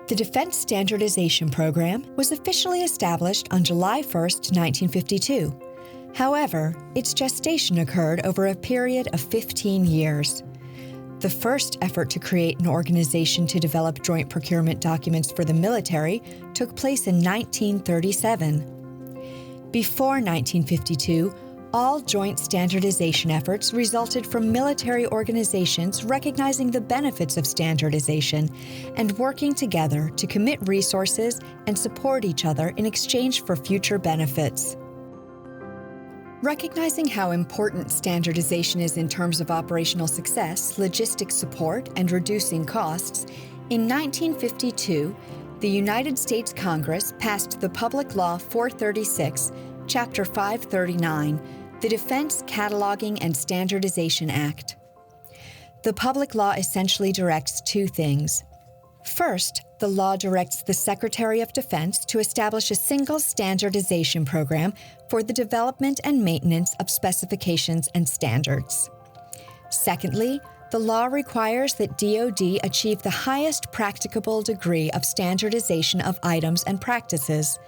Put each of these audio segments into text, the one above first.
The Defense Standardization Program was officially established on July 1, 1952. However, its gestation occurred over a period of 15 years. The first effort to create an organization to develop joint procurement documents for the military took place in 1937. Before 1952, all joint standardization efforts resulted from military organizations recognizing the benefits of standardization and working together to commit resources and support each other in exchange for future benefits. Recognizing how important standardization is in terms of operational success, logistics support, and reducing costs, in 1952, the United States Congress passed the Public Law 436, Chapter 539, the Defense Cataloging and Standardization Act. The public law essentially directs two things. First, the law directs the Secretary of Defense to establish a single standardization program for the development and maintenance of specifications and standards. Secondly, the law requires that DoD achieve the highest practicable degree of standardization of items and practices.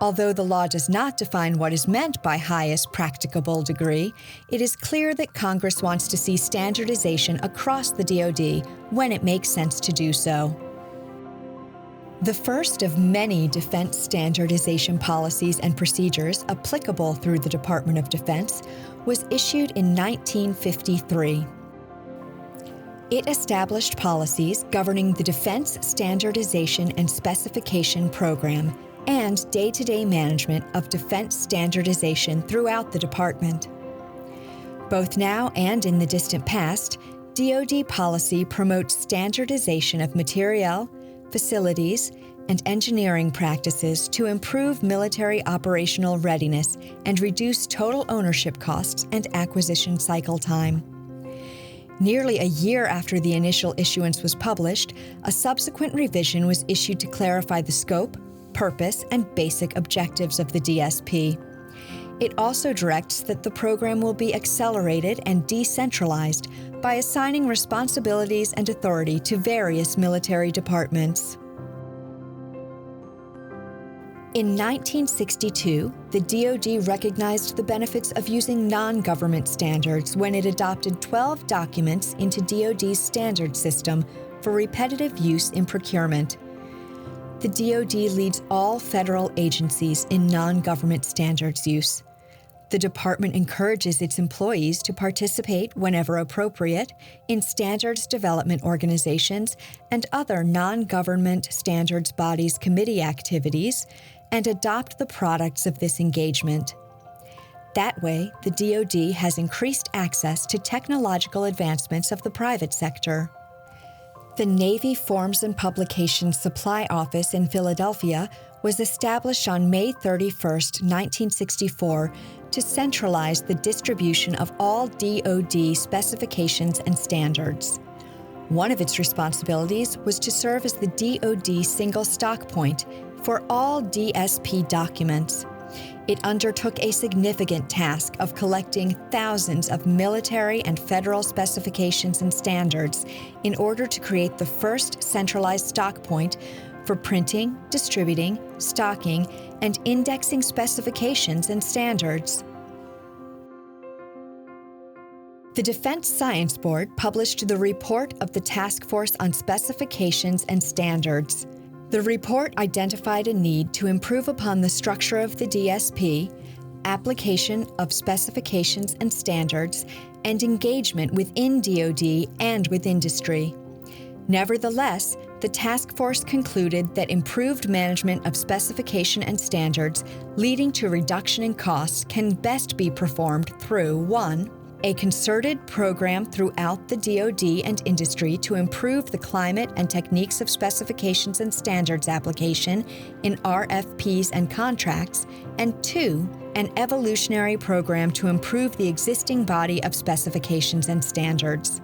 Although the law does not define what is meant by highest practicable degree, it is clear that Congress wants to see standardization across the DoD when it makes sense to do so. The first of many defense standardization policies and procedures applicable through the Department of Defense was issued in 1953. It established policies governing the Defense Standardization and Specification Program and day-to-day management of defense standardization throughout the department. Both now and in the distant past, DoD policy promotes standardization of materiel, facilities, and engineering practices to improve military operational readiness and reduce total ownership costs and acquisition cycle time. Nearly a year after the initial issuance was published, a subsequent revision was issued to clarify the scope, purpose, and basic objectives of the DSP. It also directs that the program will be accelerated and decentralized by assigning responsibilities and authority to various military departments. In 1962, the DoD recognized the benefits of using non-government standards when it adopted 12 documents into DoD's standard system for repetitive use in procurement. The DoD leads all federal agencies in non-government standards use. The department encourages its employees to participate, whenever appropriate, in standards development organizations and other non-government standards bodies committee activities, and adopt the products of this engagement. That way, the DoD has increased access to technological advancements of the private sector. The Navy Forms and Publications Supply Office in Philadelphia was established on May 31, 1964, to centralize the distribution of all DoD specifications and standards. One of its responsibilities was to serve as the DoD single stock point for all DSP documents. It undertook a significant task of collecting thousands of military and federal specifications and standards in order to create the first centralized stock point for printing, distributing, stocking, and indexing specifications and standards. The Defense Science Board published the Report of the Task Force on Specifications and Standards. The report identified a need to improve upon the structure of the DSP, application of specifications and standards, and engagement within DoD and with industry. Nevertheless, the task force concluded that improved management of specification and standards leading to reduction in costs can best be performed through 1. A concerted program throughout the DoD and industry to improve the climate and techniques of specifications and standards application in RFPs and contracts, and 2, an evolutionary program to improve the existing body of specifications and standards.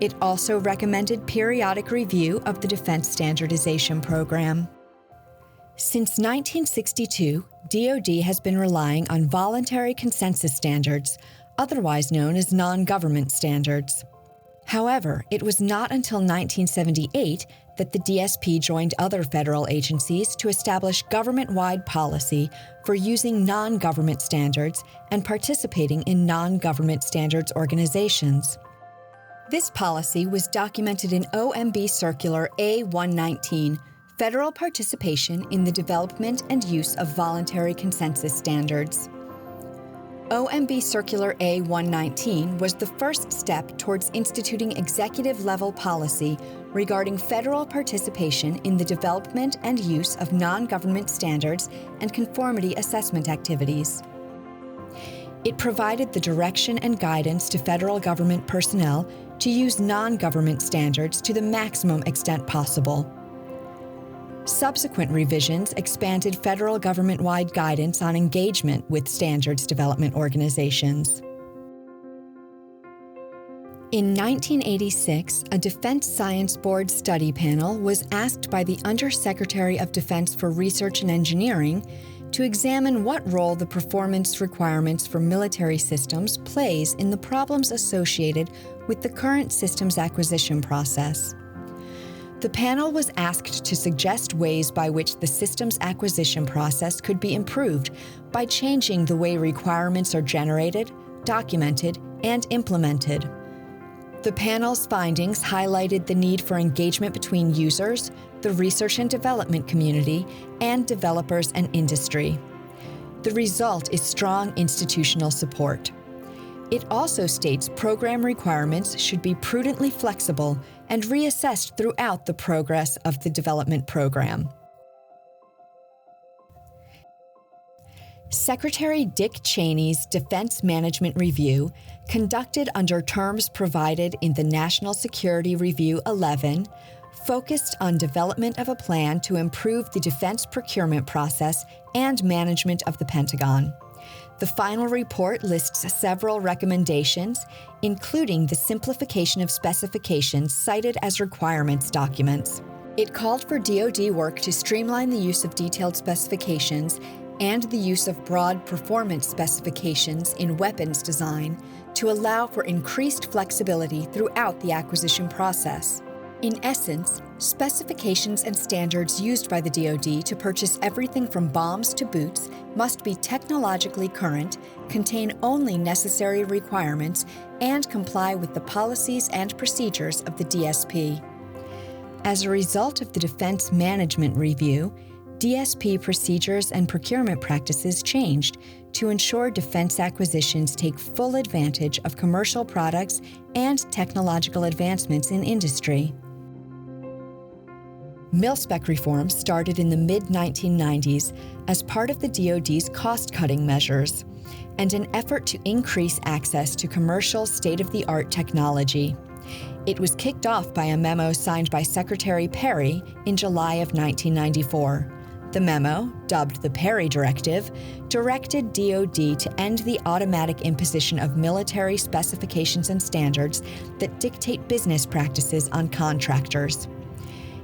It also recommended periodic review of the Defense Standardization Program. Since 1962, DoD has been relying on voluntary consensus standards, otherwise known as non-government standards. However, it was not until 1978 that the DSP joined other federal agencies to establish government-wide policy for using non-government standards and participating in non-government standards organizations. This policy was documented in OMB Circular A-119, Federal Participation in the Development and Use of Voluntary Consensus Standards. OMB Circular A-119 was the first step towards instituting executive-level policy regarding federal participation in the development and use of non-government standards and conformity assessment activities. It provided the direction and guidance to federal government personnel to use non-government standards to the maximum extent possible. Subsequent revisions expanded federal government-wide guidance on engagement with standards development organizations. In 1986, a Defense Science Board study panel was asked by the Undersecretary of Defense for Research and Engineering to examine what role the performance requirements for military systems plays in the problems associated with the current systems acquisition process. The panel was asked to suggest ways by which the systems acquisition process could be improved by changing the way requirements are generated, documented, and implemented. The panel's findings highlighted the need for engagement between users, the research and development community, and developers and industry. The result is strong institutional support. It also states program requirements should be prudently flexible and reassessed throughout the progress of the development program. Secretary Dick Cheney's Defense Management Review, conducted under terms provided in the National Security Review 11, focused on development of a plan to improve the defense procurement process and management of the Pentagon. The final report lists several recommendations, including the simplification of specifications cited as requirements documents. It called for DoD work to streamline the use of detailed specifications and the use of broad performance specifications in weapons design to allow for increased flexibility throughout the acquisition process. In essence, specifications and standards used by the DoD to purchase everything from bombs to boots must be technologically current, contain only necessary requirements, and comply with the policies and procedures of the DSP. As a result of the Defense Management Review, DSP procedures and procurement practices changed to ensure defense acquisitions take full advantage of commercial products and technological advancements in industry. Mil-spec reform started in the mid-1990s as part of the DoD's cost-cutting measures and an effort to increase access to commercial state-of-the-art technology. It was kicked off by a memo signed by Secretary Perry in July of 1994. The memo, dubbed the Perry Directive, directed DoD to end the automatic imposition of military specifications and standards that dictate business practices on contractors.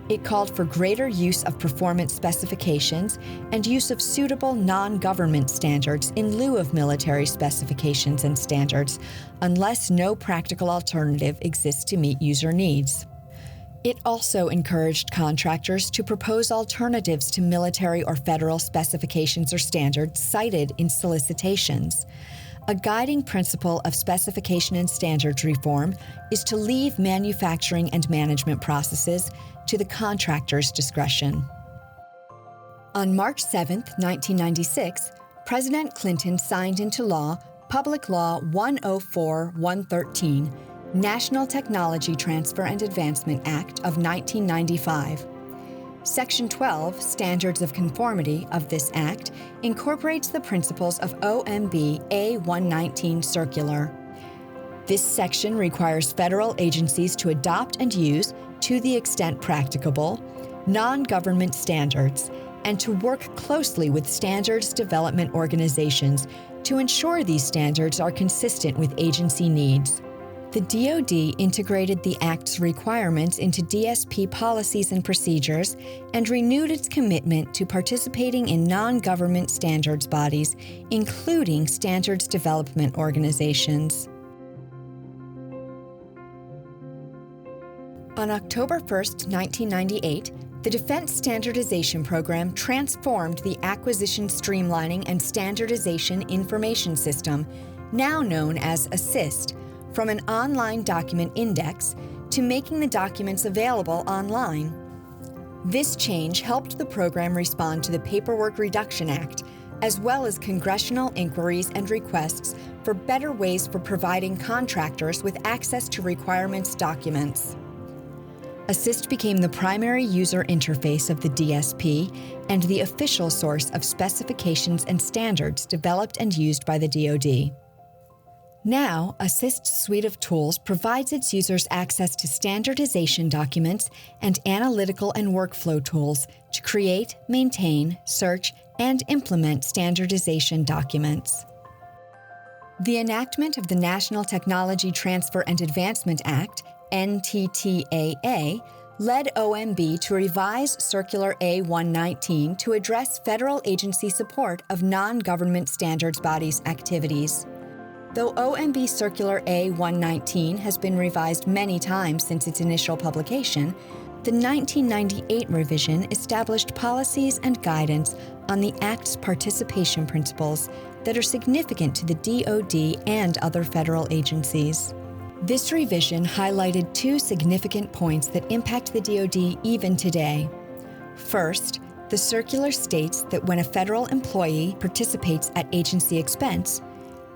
It called for greater use of performance specifications and use of suitable non-government standards in lieu of military specifications and standards, unless no practical alternative exists to meet user needs. It also encouraged contractors to propose alternatives to military or federal specifications or standards cited in solicitations. A guiding principle of specification and standards reform is to leave manufacturing and management processes to the contractor's discretion. On March 7, 1996, President Clinton signed into law Public Law 104-113, National Technology Transfer and Advancement Act of 1995. Section 12, Standards of Conformity, of this Act incorporates the principles of OMB A-119 Circular. This section requires federal agencies to adopt and use, to the extent practicable, non-government standards, and to work closely with standards development organizations to ensure these standards are consistent with agency needs. The DoD integrated the Act's requirements into DSP policies and procedures and renewed its commitment to participating in non-government standards bodies, including standards development organizations. On October 1, 1998, the Defense Standardization Program transformed the Acquisition Streamlining and Standardization Information System, now known as ASSIST, from an online document index to making the documents available online. This change helped the program respond to the Paperwork Reduction Act, as well as congressional inquiries and requests for better ways for providing contractors with access to requirements documents. ASSIST became the primary user interface of the DSP and the official source of specifications and standards developed and used by the DoD. Now, ASSIST's suite of tools provides its users access to standardization documents and analytical and workflow tools to create, maintain, search, and implement standardization documents. The enactment of the National Technology Transfer and Advancement Act, NTTAA, led OMB to revise Circular A-119 to address federal agency support of non-government standards bodies' activities. Though OMB Circular A-119 has been revised many times since its initial publication, the 1998 revision established policies and guidance on the Act's participation principles that are significant to the DoD and other federal agencies. This revision highlighted two significant points that impact the DoD even today. First, the circular states that when a federal employee participates at agency expense,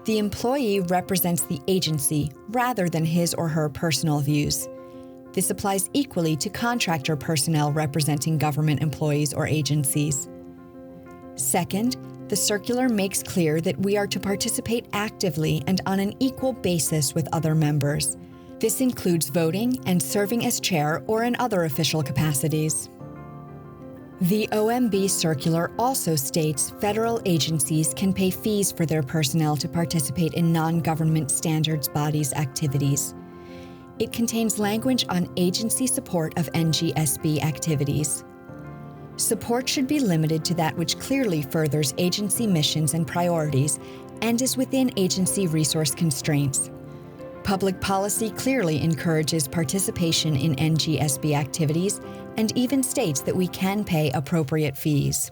the employee represents the agency rather than his or her personal views. This applies equally to contractor personnel representing government employees or agencies. Second, the circular makes clear that we are to participate actively and on an equal basis with other members. This includes voting and serving as chair or in other official capacities. The OMB circular also states federal agencies can pay fees for their personnel to participate in non-government standards bodies' activities. It contains language on agency support of NGSB activities. Support should be limited to that which clearly furthers agency missions and priorities and is within agency resource constraints. Public policy clearly encourages participation in NGSB activities and even states that we can pay appropriate fees.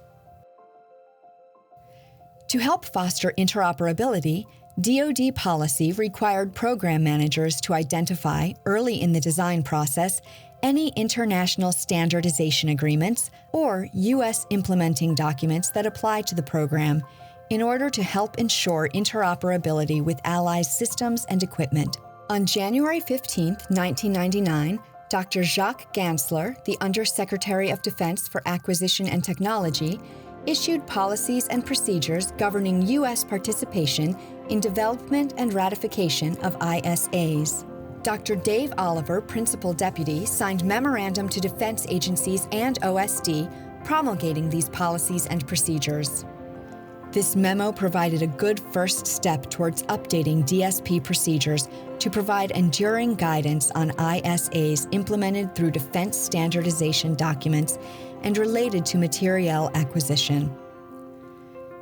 To help foster interoperability, DoD policy required program managers to identify, early in the design process, any international standardization agreements or U.S. implementing documents that apply to the program in order to help ensure interoperability with allies' systems and equipment. On January 15, 1999, Dr. Jacques Gansler, the Undersecretary of Defense for Acquisition and Technology, issued policies and procedures governing U.S. participation in development and ratification of ISAs. Dr. Dave Oliver, Principal Deputy, signed memorandum to defense agencies and OSD promulgating these policies and procedures. This memo provided a good first step towards updating DSP procedures to provide enduring guidance on ISAs implemented through defense standardization documents and related to materiel acquisition.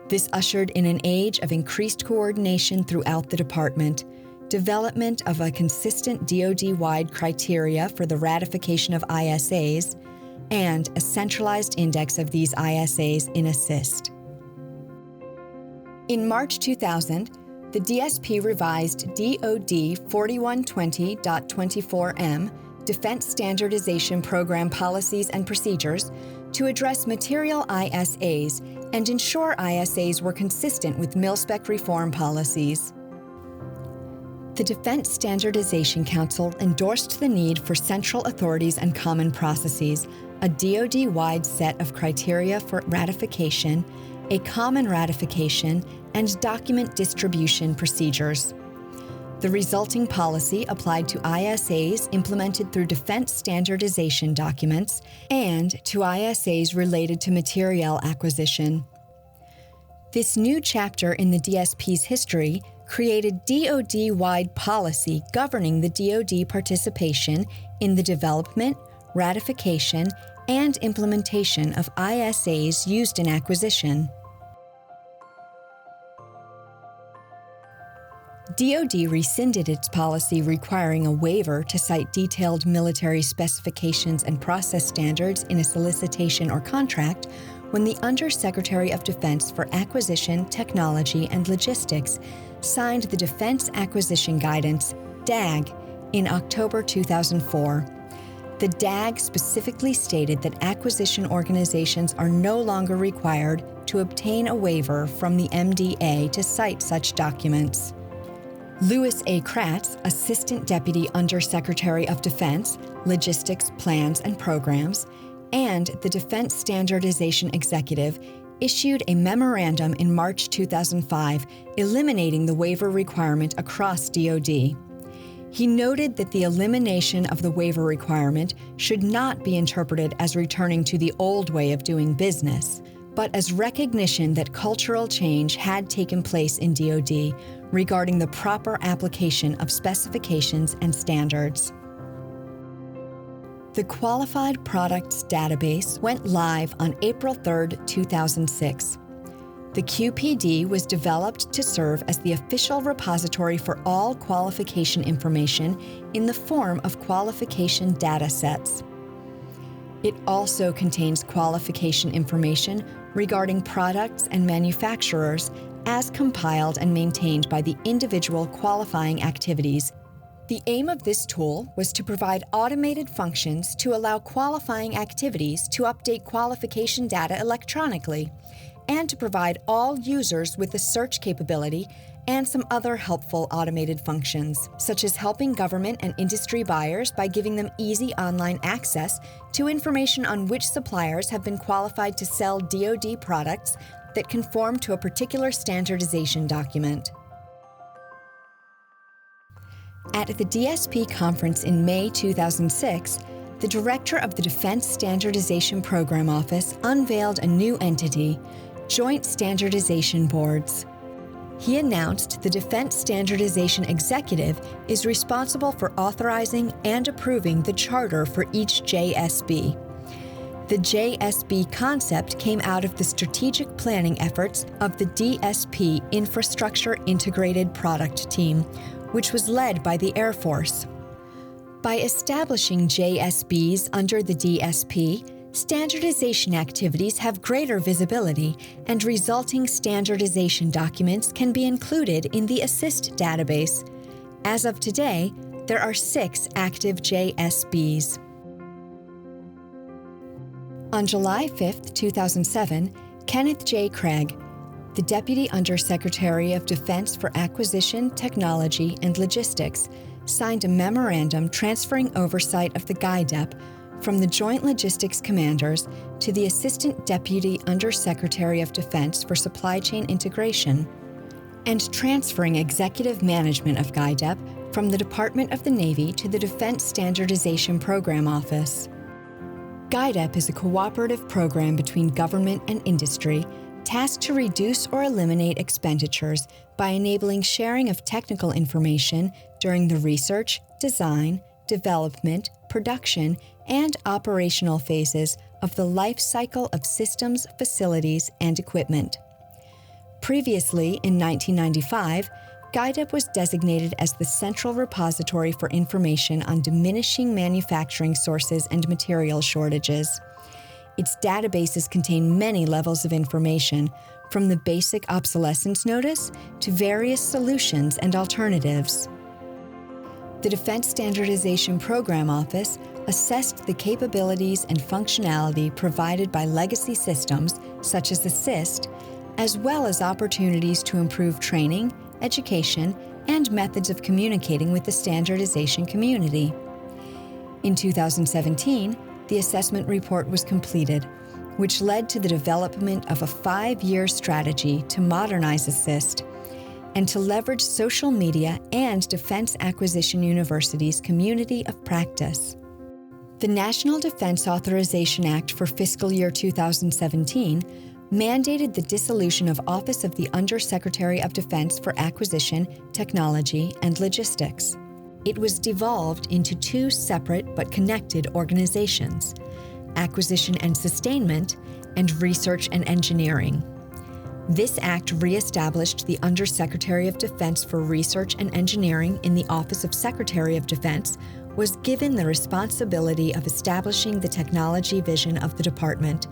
This ushered in an age of increased coordination throughout the department, development of a consistent DoD-wide criteria for the ratification of ISAs, and a centralized index of these ISAs in ASSIST. In March 2000, the DSP revised DoD 4120.24M, Defense Standardization Program Policies and Procedures, to address material ISAs and ensure ISAs were consistent with mil-spec reform policies. The Defense Standardization Council endorsed the need for central authorities and common processes, a DoD-wide set of criteria for ratification, a common ratification, and document distribution procedures. The resulting policy applied to ISAs implemented through defense standardization documents and to ISAs related to materiel acquisition. This new chapter in the DSP's history created DoD-wide policy governing the DoD participation in the development, ratification, and implementation of ISAs used in acquisition. DoD rescinded its policy requiring a waiver to cite detailed military specifications and process standards in a solicitation or contract when the Undersecretary of Defense for Acquisition, Technology, and Logistics signed the Defense Acquisition Guidance, DAG, in October 2004. The DAG specifically stated that acquisition organizations are no longer required to obtain a waiver from the MDA to cite such documents. Louis A. Kratz, Assistant Deputy Undersecretary of Defense, Logistics, Plans, and Programs, and the Defense Standardization Executive issued a memorandum in March 2005 eliminating the waiver requirement across DoD. He noted that the elimination of the waiver requirement should not be interpreted as returning to the old way of doing business, but as recognition that cultural change had taken place in DoD regarding the proper application of specifications and standards. The Qualified Products Database went live on April 3, 2006. The QPD was developed to serve as the official repository for all qualification information in the form of qualification data sets. It also contains qualification information regarding products and manufacturers as compiled and maintained by the individual qualifying activities. The aim of this tool was to provide automated functions to allow qualifying activities to update qualification data electronically, and to provide all users with a search capability and some other helpful automated functions, such as helping government and industry buyers by giving them easy online access to information on which suppliers have been qualified to sell DoD products that conform to a particular standardization document. At the DSP conference in May 2006, the director of the Defense Standardization Program Office unveiled a new entity, Joint Standardization Boards. He announced the Defense Standardization Executive is responsible for authorizing and approving the charter for each JSB. The JSB concept came out of the strategic planning efforts of the DSP Infrastructure Integrated Product Team, which was led by the Air Force. By establishing JSBs under the DSP, standardization activities have greater visibility, and resulting standardization documents can be included in the ASSIST database. As of today, there are 6 active JSBs. On July 5, 2007, Kenneth J. Craig, the Deputy Undersecretary of Defense for Acquisition, Technology, and Logistics, signed a memorandum transferring oversight of the GIDEP from the Joint Logistics Commanders to the Assistant Deputy Undersecretary of Defense for Supply Chain Integration, and transferring executive management of GIDEP from the Department of the Navy to the Defense Standardization Program Office. GIDEP is a cooperative program between government and industry tasked to reduce or eliminate expenditures by enabling sharing of technical information during the research, design, development, production, and operational phases of the life cycle of systems, facilities, and equipment. Previously, in 1995, GIDEP was designated as the central repository for information on diminishing manufacturing sources and material shortages. Its databases contain many levels of information, from the basic obsolescence notice to various solutions and alternatives. The Defense Standardization Program Office assessed the capabilities and functionality provided by legacy systems, such as ASSIST, as well as opportunities to improve training, education, and methods of communicating with the standardization community. In 2017, the assessment report was completed, which led to the development of a 5-year strategy to modernize ASSIST and to leverage social media and Defense Acquisition University's community of practice. The National Defense Authorization Act for fiscal year 2017 mandated the dissolution of Office of the Undersecretary of Defense for Acquisition, Technology, and Logistics. It was devolved into 2 separate but connected organizations, Acquisition and Sustainment and Research and Engineering. This act reestablished the Undersecretary of Defense for Research and Engineering in the Office of Secretary of Defense was given the responsibility of establishing the technology vision of the department.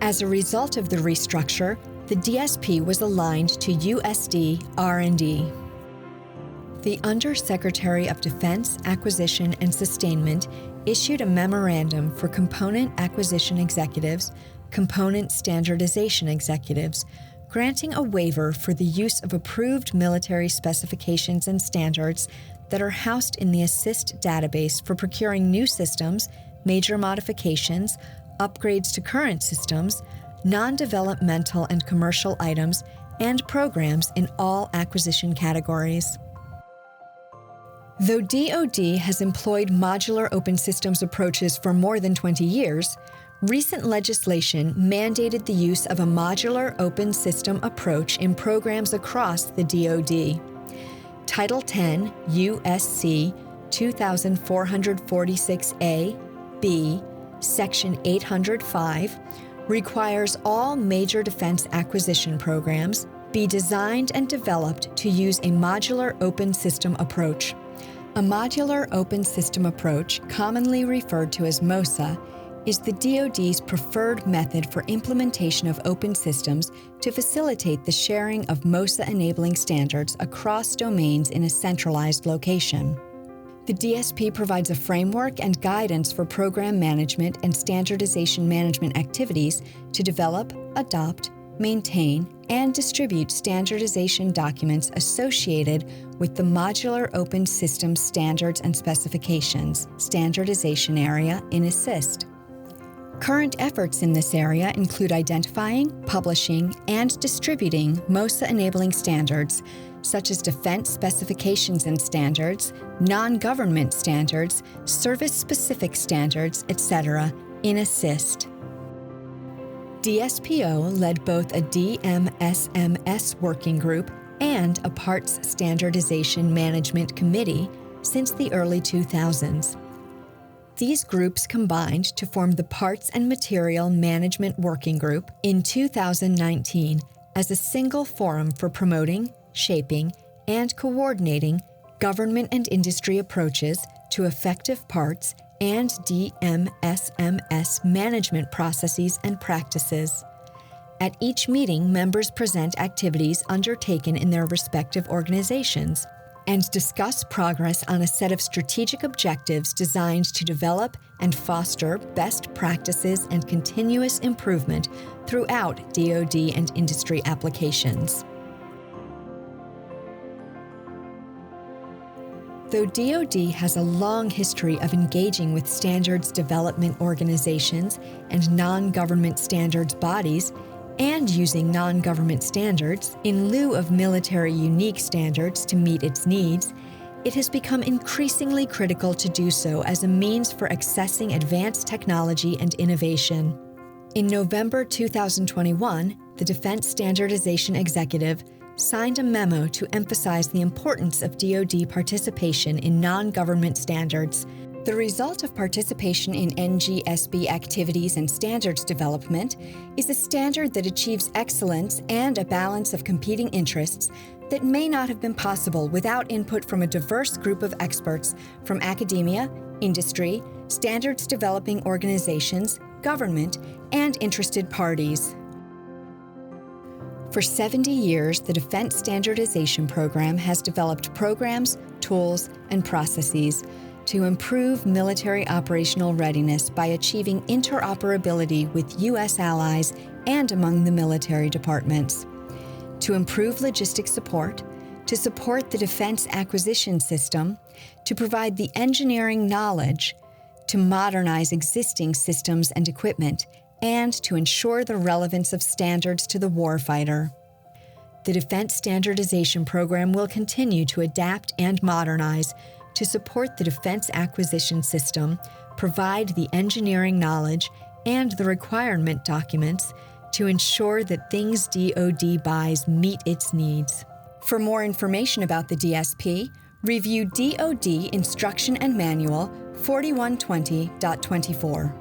As a result of the restructure, the DSP was aligned to USD R&D. The Undersecretary of Defense Acquisition and Sustainment issued a memorandum for component acquisition executives, component standardization executives, granting a waiver for the use of approved military specifications and standards that are housed in the ASSIST database for procuring new systems, major modifications, upgrades to current systems, non-developmental and commercial items, and programs in all acquisition categories. Though DoD has employed modular open systems approaches for more than 20 years, recent legislation mandated the use of a modular open system approach in programs across the DoD. Title 10 U.S.C. 2446A, B, Section 805 requires all major defense acquisition programs be designed and developed to use a modular open system approach. A modular open system approach, commonly referred to as MOSA, is the DoD's preferred method for implementation of open systems to facilitate the sharing of MOSA-enabling standards across domains in a centralized location. The DSP provides a framework and guidance for program management and standardization management activities to develop, adopt, maintain, and distribute standardization documents associated with the Modular Open Systems Standards and Specifications standardization area in ASSIST. Current efforts in this area include identifying, publishing, and distributing MOSA-enabling standards, such as defense specifications and standards, non-government standards, service-specific standards, etc., in ASSIST. DSPO led both a DMSMS working group and a Parts Standardization Management Committee since the early 2000s. These groups combined to form the Parts and Material Management Working Group in 2019 as a single forum for promoting, shaping, and coordinating government and industry approaches to effective parts and DMSMS management processes and practices. At each meeting, members present activities undertaken in their respective organizations and discuss progress on a set of strategic objectives designed to develop and foster best practices and continuous improvement throughout DoD and industry applications. Though DoD has a long history of engaging with standards development organizations and non-government standards bodies, and using non-government standards in lieu of military unique standards to meet its needs, it has become increasingly critical to do so as a means for accessing advanced technology and innovation. In November 2021, the Defense Standardization Executive signed a memo to emphasize the importance of DoD participation in non-government standards. The result of participation in NGSB activities and standards development is a standard that achieves excellence and a balance of competing interests that may not have been possible without input from a diverse group of experts from academia, industry, standards developing organizations, government, and interested parties. For 70 years, the Defense Standardization Program has developed programs, tools, and processes to improve military operational readiness by achieving interoperability with U.S. allies and among the military departments, to improve logistics support, to support the defense acquisition system, to provide the engineering knowledge, to modernize existing systems and equipment, and to ensure the relevance of standards to the warfighter. The Defense Standardization Program will continue to adapt and modernize to support the defense acquisition system, provide the engineering knowledge and the requirement documents to ensure that things DoD buys meet its needs. For more information about the DSP, review DoD Instruction and Manual 4120.24.